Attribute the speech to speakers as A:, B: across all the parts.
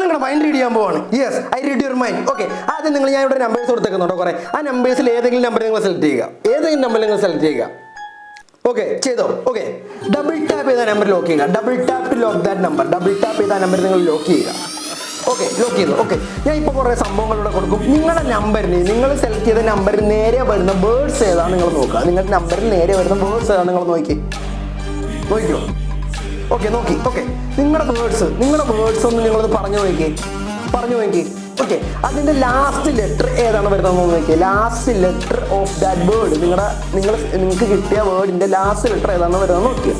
A: നിങ്ങളുടെ mind read ചെയ്യാൻ പോവാണ്. Yes, I read your mind. Okay, ആദ്യം നിങ്ങൾ ഞാൻ ഇവിടെ നമ്പേഴ്സ് കൊടുത്തേക്കുന്നുണ്ടോ കുറേ. ആ നമ്പേഴ്സിൽ ഏതെങ്കിലും നമ്പർ നിങ്ങൾ സെലക്ട് ചെയ്യുക. ഏതെങ്കിലും നമ്പർ നിങ്ങൾ സെലക്ട് ചെയ്യുക. ഓക്കെ, ചെയ്തോ? ഓക്കെ, ഡബിൾ ടാപ്പ് ചെയ്ത നമ്പർ ലോക്ക് ചെയ്യുക. Double tap to lock that number. Double tap ചെയ്ത നമ്പർ നിങ്ങൾ ലോക്ക് ചെയ്യുക. ഓക്കെ, ലോക്ക് ചെയ്തു. ഓക്കെ, ഞാൻ ഇപ്പോൾ കുറേ സംഭവങ്ങളിലൂടെ കൊടുക്കും. നിങ്ങളുടെ നമ്പറിന്, നിങ്ങൾ സെലക്ട് ചെയ്ത നമ്പറിൽ നേരെ വരുന്ന വേർഡ്സ് ഏതാണ് നിങ്ങൾ നോക്കുക. നിങ്ങളുടെ നമ്പറിൽ നേരെ വരുന്ന വേർഡ്സ് ഏതാണ് നിങ്ങൾ നോക്കിക്കോ. ഓക്കെ, നോക്കി. ഓക്കെ, നിങ്ങളുടെ വേർഡ്സ് ഒന്ന് നിങ്ങളത് പറഞ്ഞു നോക്കി. ഓക്കെ, അതിൻ്റെ ലാസ്റ്റ് ലെറ്റർ ഏതാണ് വരുന്നതെന്ന് നോക്കിയേ. Last letter of that word, നിങ്ങൾക്ക് കിട്ടിയ വേർഡിൻ്റെ ലാസ്റ്റ് ലെറ്റർ ഏതാണ് വരുന്നതെന്ന് നോക്കിയോ.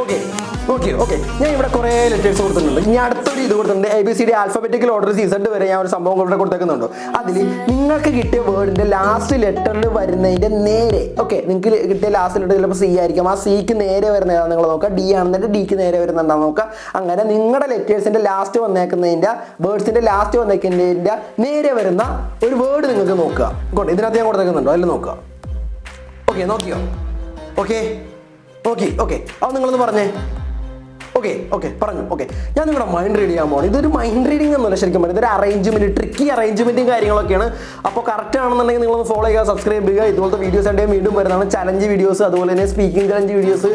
A: ഓക്കെ, ഞാൻ ഇവിടെ കുറേ ലെറ്റേഴ്സ് കൊടുത്തിട്ടുണ്ട്. ഇനി അടുത്തൊരു ഇത് കൊടുത്തിട്ടുണ്ട്. ABCD ആൽഫബറ്റിക്കൽ ഓർഡർ Z വരെ ഞാൻ ഒരു സംഭവം ഇവിടെ കൊടുത്തേക്കുന്നുണ്ടോ. അതിൽ നിങ്ങൾക്ക് കിട്ടിയ വേർഡിൻ്റെ ലാസ്റ്റ് ലെറ്ററിൽ വരുന്നതിൻ്റെ നേരെ, ഓക്കെ, നിങ്ങൾക്ക് കിട്ടിയ ലാസ്റ്റ് ലെറ്റർ ചിലപ്പോൾ C ആയിരിക്കും. ആ Cക്ക് നേരെ വരുന്ന ഏതാണ് നിങ്ങൾ നോക്കുക. D ആണെന്നുണ്ടെങ്കിൽ Dക്ക് നേരെ വരുന്നുണ്ടാവും നോക്കുക. അങ്ങനെ നിങ്ങളുടെ ലെറ്റേഴ്സിൻ്റെ ലാസ്റ്റ് വന്നേക്കുന്നതിൻ്റെ, വേർഡ്സിൻ്റെ ലാസ്റ്റ് വന്നേക്കുന്നതിൻ്റെ നേരെ വരുന്ന ഒരു വേർഡ് നിങ്ങൾക്ക് നോക്കുക. ഇതിനകത്ത് ഞാൻ കൊടുത്തേക്കുന്നുണ്ടോ അതിൽ നോക്കുക. ഓക്കെ, നോക്കിയോ? ഓക്കെ, അത് നിങ്ങളൊന്ന് പറഞ്ഞേ. ഓക്കെ, പറഞ്ഞു. ഓക്കെ, ഞാൻ നിങ്ങളുടെ മൈൻഡ് റീഡ് ചെയ്യാൻ പോകണം. ഇതൊരു മൈൻഡ് റീഡിംഗ് എന്നല്ല ശരിക്കും പറഞ്ഞത്. ഇതൊരു അറേഞ്ച്മെന്റ്, ട്രിക്കി അറേഞ്ച്മെന്റും കാര്യങ്ങളൊക്കെയാണ്. അപ്പോൾ കറക്റ്റ് ആണെന്നുണ്ടെങ്കിൽ നിങ്ങളൊന്ന് ഫോളോ ചെയ്യുക, സബ്സ്ക്രൈബ് ചെയ്യുക. ഇതുപോലത്തെ വീഡിയോസ് ആയിട്ട് വീണ്ടും വരുന്നതാണ്. ചലഞ്ച് വീഡിയോസ്, അതുപോലെ തന്നെ speaking challenge videos,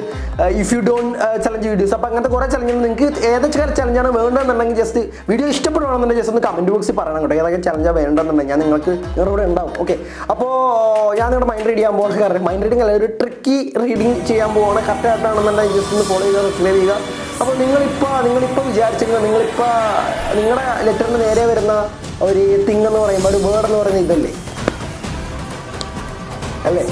A: if you don't challenge videos. അപ്പോൾ അങ്ങനത്തെ കുറേ ചലഞ്ചുകൾ നിങ്ങൾക്ക് ഏതൊക്കെ ചലഞ്ചാണ് വേണ്ടതെന്നുണ്ടെങ്കിൽ ജസ്റ്റ് വീഡിയോ ഇഷ്ടപ്പെടുകയാണെന്നുണ്ടെങ്കിൽ ജസ്റ്റ് ഒന്ന് കമന്റ് ബോക്സിൽ പറയണം കേട്ടോ. ഏതൊക്കെ ചലഞ്ചാണ് വേണ്ടതെന്നുണ്ടെങ്കിൽ ഞാൻ നിങ്ങൾക്ക് നിങ്ങളുടെ കൂടെ ഉണ്ടാവും. ഓക്കെ, അപ്പോൾ ഞാൻ നിങ്ങളുടെ മൈൻഡ് റീഡ് ചെയ്യാൻ പോകുന്നത് കാരണം മൈൻഡ് റീഡിംഗ് അല്ല, ഒരു ട്രിക്കി റീഡിംഗ് ചെയ്യാൻ പോവാണ്. കറക്റ്റ് ആയിട്ടാണെന്നുണ്ടെങ്കിൽ ജസ്റ്റ് ഒന്ന് ഫോളോ ചെയ്യുക, സബ്സ്ക്രൈബ് ചെയ്യുക. അപ്പോൾ നിങ്ങളിപ്പോൾ വിചാരിച്ചിരിക്കുക, നിങ്ങളുടെ ലെറ്ററിന് നേരെ വരുന്ന ഒരു തിങ് എന്ന് പറയുമ്പോൾ, ഒരു വേർഡ് എന്ന് പറയുന്നത് ഇതല്ലേ അല്ലേ?